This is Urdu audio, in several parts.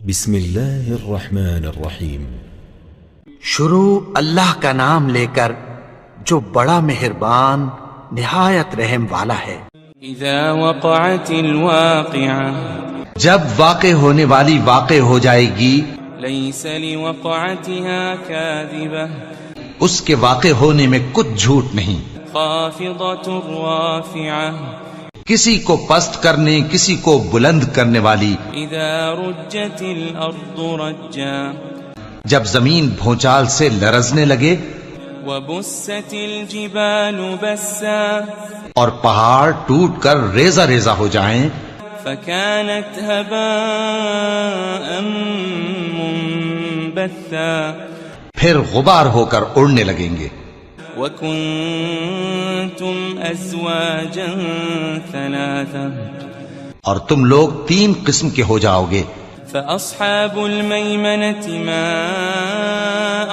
بسم اللہ الرحمن الرحیم۔ شروع اللہ کا نام لے کر جو بڑا مہربان نہایت رحم والا ہے۔ اذا وقعت الواقعہ، جب واقع ہونے والی واقع ہو جائے گی، لیس لوقعتها کاذبہ، اس کے واقع ہونے میں کچھ جھوٹ نہیں، خافضۃ رافعہ، کسی کو پست کرنے کسی کو بلند کرنے والی۔ اذا رجت الارض رجا، جب زمین بھونچال سے لرزنے لگے، وبست الجبال بسا، اور پہاڑ ٹوٹ کر ریزہ ریزہ ہو جائیں، فكانت هباء منبثا، پھر غبار ہو کر اڑنے لگیں گے۔ وكنتم ازواجا ثلاثا، اور تم لوگ 3 قسم کے ہو جاؤ گے۔ فأصحاب الميمنة ما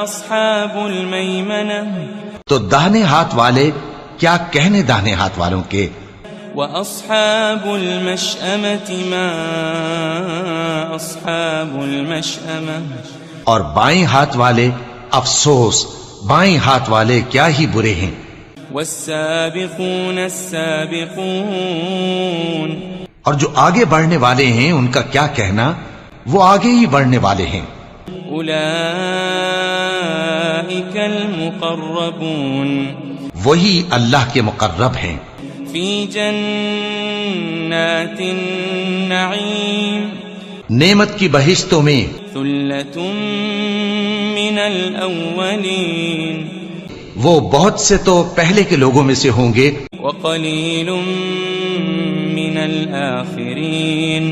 أصحاب الميمنة، تو داہنے ہاتھ والے کیا کہنے داہنے ہاتھ والوں کے، وأصحاب المشأمة ما أصحاب المشأمة، اور بائیں ہاتھ والے افسوس بائیں ہاتھ والے کیا ہی برے ہیں۔ والسابقون السابقون، اور جو آگے بڑھنے والے ہیں ان کا کیا کہنا، وہ آگے ہی بڑھنے والے ہیں۔ أولئك المقربون، وہی اللہ کے مقرب ہیں، في جنات النعيم، نعمت کی بہشتوں میں۔ ثلة من الأولين، وہ بہت سے تو پہلے کے لوگوں میں سے ہوں گے، وقليل من الآخرين،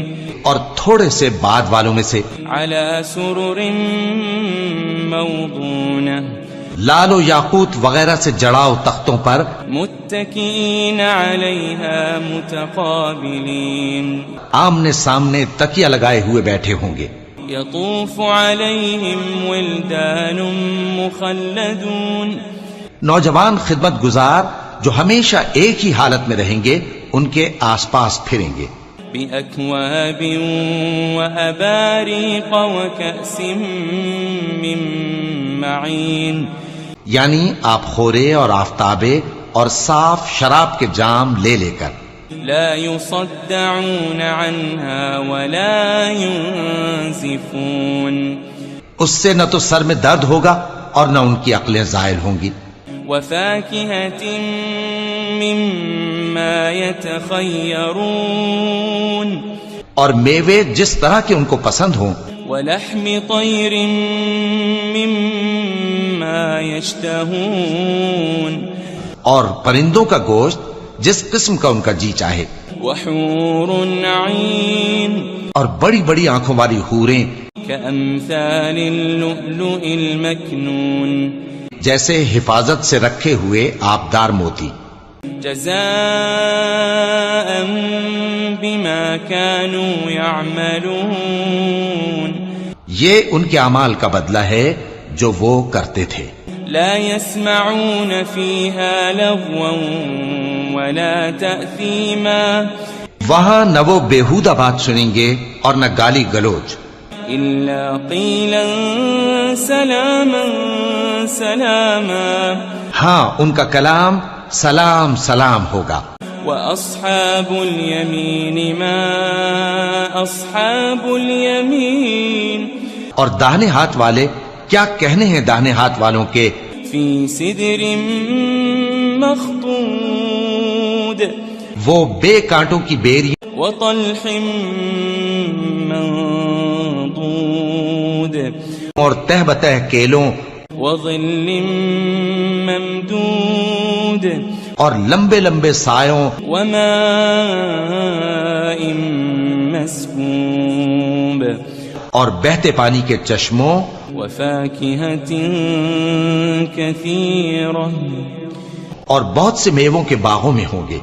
اور تھوڑے سے بعد والوں میں سے۔ على سرر موضونة، لال و یاقوت وغیرہ سے جڑاؤ تختوں پر، متكئين عليها متقابلين، آمنے سامنے تکیہ لگائے ہوئے بیٹھے ہوں گے۔ يطوف عليهم ولدان مخلدون، نوجوان خدمت گزار جو ہمیشہ ایک ہی حالت میں رہیں گے ان کے آس پاس پھریں گے۔ بأكواب وأباريق وكأس من معين، یعنی آپ خورے اور آفتابے اور صاف شراب کے جام لے لے کر۔ لا يصدعون عنها ولا ينزفون، اس سے نہ تو سر میں درد ہوگا اور نہ ان کی عقلیں زائل ہوں گی۔ وفاكهة مما يتخيرون، اور میوے جس طرح کے ان کو پسند ہوں، ولحم طير مما يشتهون، اور پرندوں کا گوشت جس قسم کا ان کا جی چاہے، وحور عين، اور بڑی بڑی آنکھوں والی حوریں كأمثال اللؤلؤ المكنون، جیسے حفاظت سے رکھے ہوئے آبدار موتی۔ جزاء بما كانوا يعملون، یہ ان کے اعمال کا بدلہ ہے جو وہ کرتے تھے۔ لا يسمعون فيها لغوا ولا تأثيما، وہاں نہ وہ بیہودہ بات سنیں گے اور نہ گالی گلوچ، إلا قيلا سلاما سلاما، ہاں ان کا کلام سلام سلام ہوگا۔ وأصحاب اليمين ما أصحاب اليمين، اور داہنے ہاتھ والے کیا کہنے ہیں داہنے ہاتھ والوں کے، في سدر مخضود، وہ بے کانٹوں کی بیری وطلح منضود، اور تہ بتہ کیلوں وظل ممدود، اور لمبے لمبے سایوں وماء مسكوب، اور بہتے پانی کے چشموں، وفاكهة كثيرة، اور بہت سے میووں کے باغوں میں ہوں گے،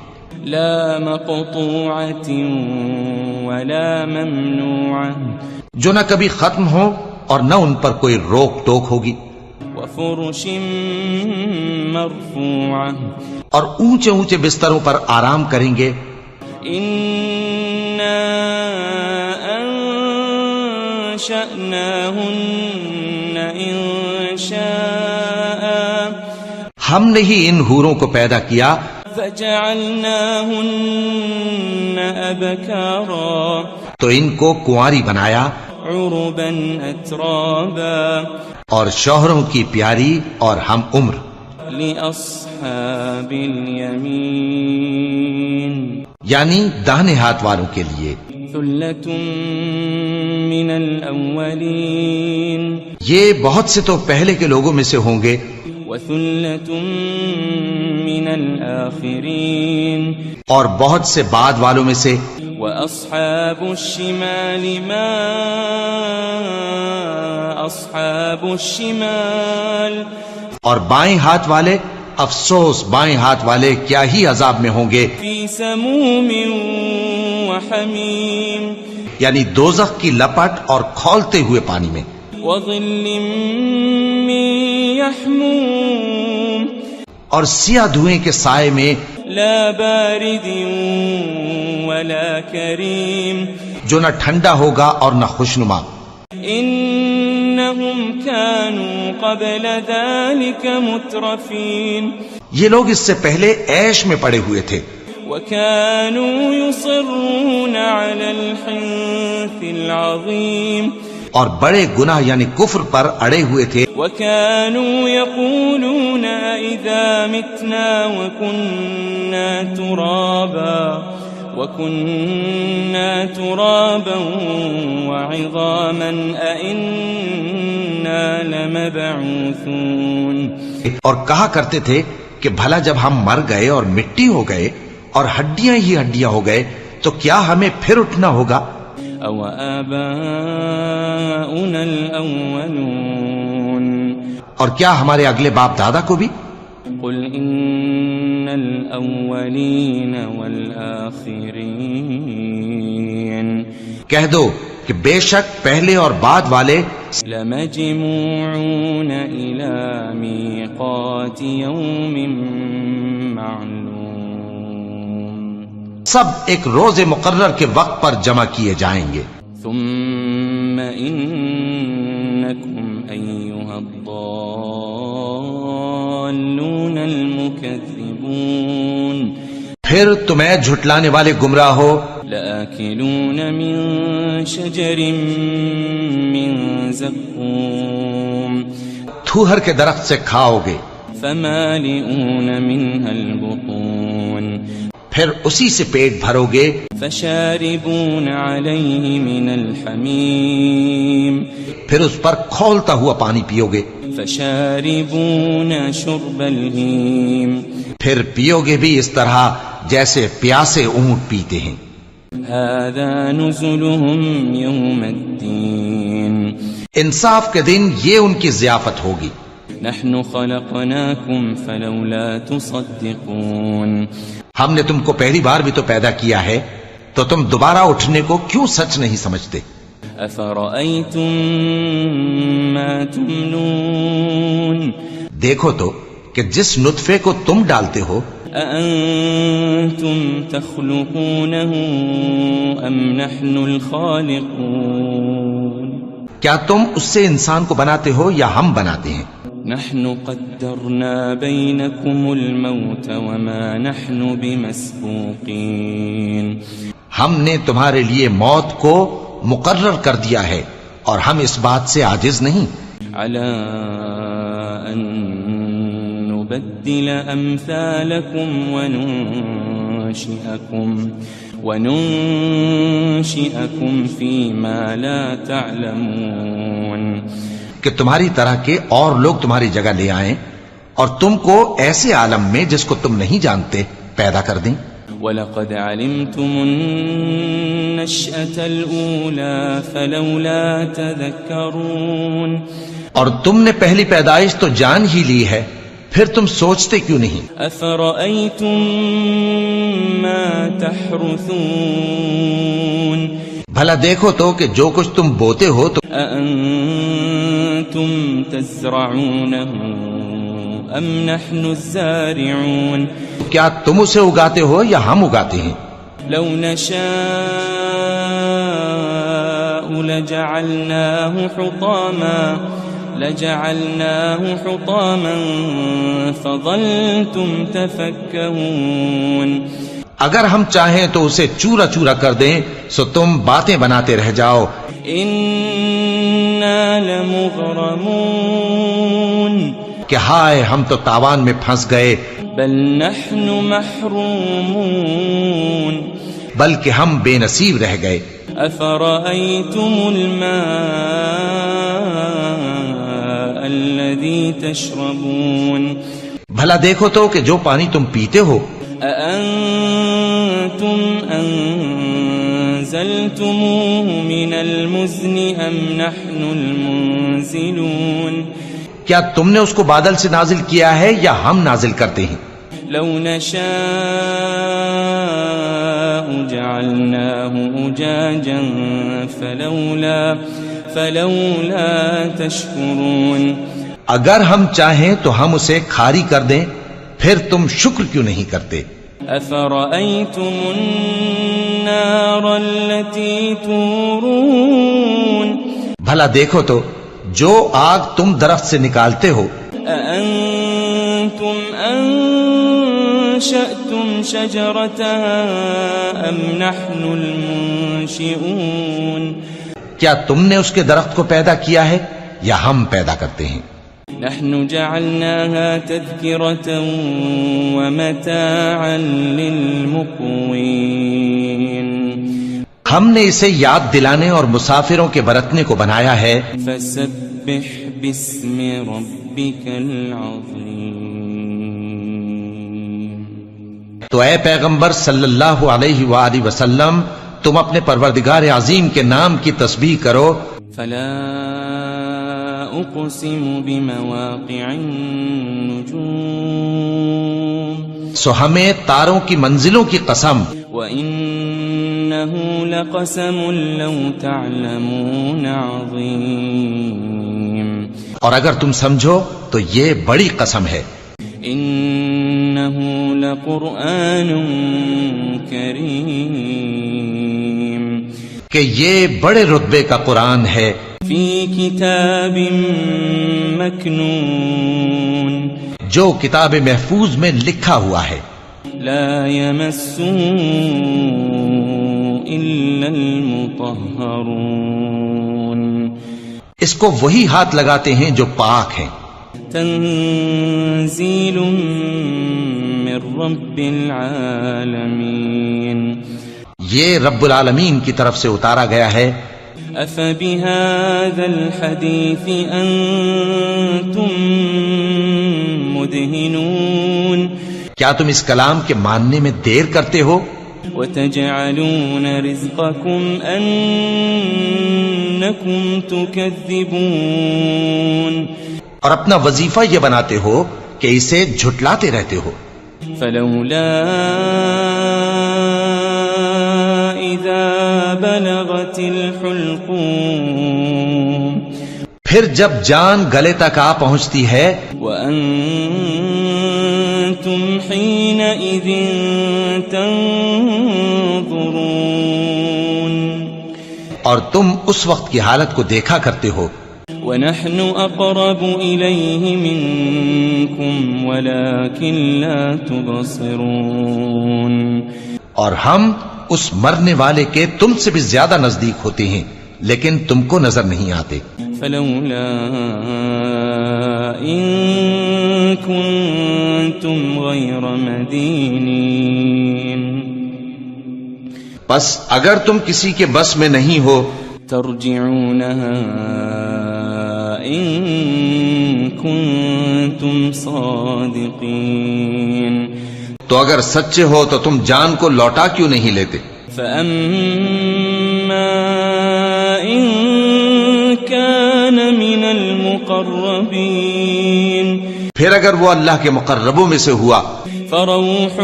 لا مقطوعة ولا ممنوعة، جو نہ کبھی ختم ہو اور نہ ان پر کوئی روک ٹوک ہوگی، وفرش مرفوعة، اور اونچے اونچے بستروں پر آرام کریں گے۔ أنشأناهن إنشاء ہم نے ہی ان حوروں کو پیدا کیا فجعلناهن أبكارا تو ان کو کنواری بنایا عربا أترابا اور شوہروں کی پیاری اور ہم عمر لأصحاب اليمين یعنی داہنے ہاتھ والوں کے لیے ثلة من الأولين یہ بہت سے تو پہلے کے لوگوں میں سے ہوں گے وثلة من الآخرين اور بہت سے بعد والوں میں سے وأصحاب الشمال ما أصحاب الشمال اور بائیں ہاتھ والے افسوس بائیں ہاتھ والے کیا ہی عذاب میں ہوں گے في سموم وحميم یعنی دوزخ کی لپٹ اور کھولتے ہوئے پانی میں وظل من يحموم اور سیاہ دھوئیں کے سائے میں لا بارد ولا كريم جو نہ ٹھنڈا ہوگا اور نہ خوشنما إنهم كانوا قبل ذلك مترفين یہ لوگ اس سے پہلے عیش میں پڑے ہوئے تھے وكانوا يصرون على الحنث العظيم اور بڑے گناہ یعنی کفر پر اڑے ہوئے تھے وكانوا يقولون إذا متنا وكنا ترابا وعظاما أئنا لمبعوثون اور کہا کرتے تھے کہ بھلا جب ہم مر گئے اور مٹی ہو گئے اور ہڈیاں ہی ہڈیاں ہو گئے تو کیا ہمیں پھر اٹھنا ہوگا أو آباؤنا الأولون اور کیا ہمارے اگلے باپ دادا کو بھی قل إن الأولين والآخرين کہہ دو کہ بے شک پہلے اور بعد والے لمجموعون إلى ميقات يوم معلوم سب ایک روز مقرر کے وقت پر جمع کیے جائیں گے ثم إنكم أيها الضالون المكذبون پھر تمہیں جھٹلانے والے گمراہ ہو لآكلون من شجر من زقوم تھوہر کے درخت سے کھاؤ گے فمالئون منها البطون پھر اسی سے پیٹ بھرو گے فشاربون عليه من الحميم پھر اس پر کھولتا ہوا پانی پیو گے فشاربون شرب الهيم پھر پیو گے بھی اس طرح جیسے پیاسے اونٹ پیتے ہیں هذا نزلهم يوم الدين انصاف کے دن یہ ان کی ضیافت ہوگی نحن خلقناكم فلولا تصدقون ہم نے تم کو پہلی بار بھی تو پیدا کیا ہے تو تم دوبارہ اٹھنے کو کیوں سچ نہیں سمجھتے أفرأيتم ما تمنون دیکھو تو کہ جس نطفے کو تم ڈالتے ہو أأنتم تخلقونه أم نحن الخالقون کیا تم اس سے انسان کو بناتے ہو یا ہم بناتے ہیں نحن قدرنا بينكم الموت وما نحن بمسبوقين ہم نے تمہارے لیے موت کو مقرر کر دیا ہے اور ہم اس بات سے عاجز نہیں على أن نبدل أمثالكم وننشئكم فيما لا تعلمون کہ تمہاری طرح کے اور لوگ تمہاری جگہ لے آئیں اور تم کو ایسے عالم میں جس کو تم نہیں جانتے پیدا کر دیں وَلَقَدْ عَلِمْتُمُ النَّشْأَةَ الْأُولَى فَلَوْلَا تَذَكَّرُونَ اور تم نے پہلی پیدائش تو جان ہی لی ہے پھر تم سوچتے کیوں نہیں أَفَرَأَيْتُم مَّا تَحْرُثُونَ بھلا دیکھو تو کہ جو کچھ تم بوتے ہو تو أَأَنتُمْ تَزْرَعُونَهُ أَمْ نَحْنُ الزَّارِعُونَ کیا تم اسے اگاتے ہو یا ہم اگاتے ہیں لو نشاء لجعلناه حطاما فظلتم تفكهون اگر ہم چاہیں تو اسے چورا چورا کر دیں سو تم باتیں بناتے رہ جاؤ. إنا لمغرمون کہ ہائے ہم تو تاوان میں پھنس گئے. بل نحن محرومون بلکہ ہم بے نصیب رہ گئے. أفرأيتم الماء الذي تشربون بھلا دیکھو تو کہ جو پانی تم پیتے ہو أأنتم أنزلتموه من المزن أم نحن المنزلون کیا تم نے اس کو بادل سے نازل کیا ہے یا ہم نازل کرتے ہیں؟ لو نشاء جعلناه أجاجا فلولا تشكرون اگر ہم چاہیں تو ہم اسے کھاری کر دیں پھر تم شکر کیوں نہیں کرتے؟ أفرأيتم النار التي تورون بھلا دیکھو تو جو آگ تم درخت سے نکالتے ہو أأنتم أنشأتم شجرتها أم نحن المنشئون کیا تم نے اس کے درخت کو پیدا کیا ہے یا ہم پیدا کرتے ہیں؟ نحن جعلناها تذكرة ومتاعا للمقوين ہم نے اسے یاد دلانے اور مسافروں کے برتنے کو بنایا ہے. فسبح باسم ربك العظيم تو اے پیغمبر صلی اللہ علیہ وآلہ وسلم تم اپنے پروردگار عظیم کے نام کی تسبیح کرو. فلا أقسم بمواقع النجوم سو ہمیں تاروں کی منزلوں کی قسم. وإنه لقسم لو تعلمون عظيم اور اگر تم سمجھو تو یہ بڑی قسم ہے. إنه لقرآن كريم کہ یہ بڑے رتبے کا قرآن ہے. في كتاب مكنون جو کتاب محفوظ میں لکھا ہوا ہے. لا يمسه إلا المطهرون اس کو وہی ہاتھ لگاتے ہیں جو پاک ہیں. تنزيل من رب العالمين یہ رب العالمین کی طرف سے اتارا گیا ہے. أفبهذا الحديث أنتم مدهنون کیا تم اس کلام کے ماننے میں دیر کرتے ہو؟ وتجعلون رزقكم أنكم تكذبون اور اپنا وظیفہ یہ بناتے ہو کہ اسے جھٹلاتے رہتے ہو. فلولا إذا بلغت الحلقوم پھر جب جان گلے تک آ پہنچتی ہے وأنتم حينئذ تنظرون اور تم اس وقت کی حالت کو دیکھا کرتے ہو. ونحن أقرب إليه منكم ولكن لا تبصرون اور ہم اس مرنے والے کے تم سے بھی زیادہ نزدیک ہوتے ہیں لیکن تم کو نظر نہیں آتے. فلولا إن كنتم غير مدينين بس اگر تم کسی کے بس میں نہیں ہو ترجعونها إن كنتم صادقين تو اگر سچے ہو تو تم جان کو لوٹا کیوں نہیں لیتے؟ فأما إن كان من المقربين پھر اگر وہ اللہ کے مقربوں میں سے ہوا فروح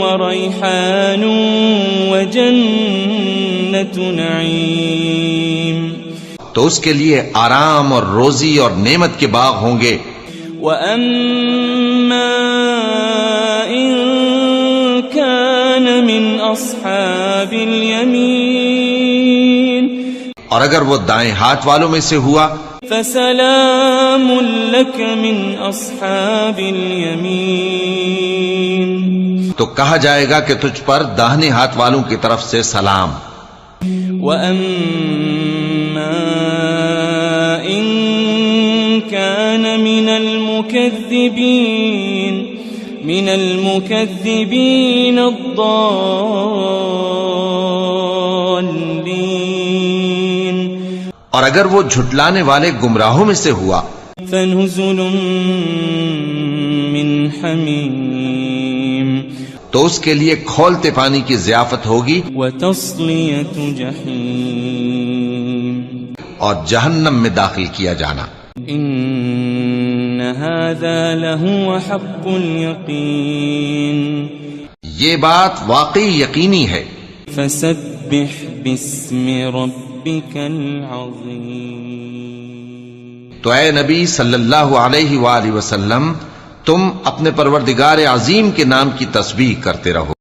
وريحان وجنة نعيم تو اس کے لیے آرام اور روزی اور نعمت کے باغ ہوں گے. وأما إن كان من أصحاب اليمين اور اگر وہ دائیں ہاتھ والوں میں سے ہوا فسلام لك من أصحاب اليمين تو کہا جائے گا کہ تجھ پر داہنے ہاتھ والوں کی طرف سے سلام. وأما إن كان من المكذبين الضالين اور اگر وہ جھٹلانے والے گمراہوں میں سے ہوا فنزل من حمیم تو اس کے لیے کھولتے پانی کی ضیافت ہوگی وتصلیۃ جحیم اور جہنم میں داخل کیا جانا. ان هذا لهو حق اليقین یہ بات واقعی یقینی ہے. فسبح باسم ربك العظیم تو اے نبی صلی اللہ علیہ وآلہ وسلم تم اپنے پروردگار عظیم کے نام کی تسبیح کرتے رہو.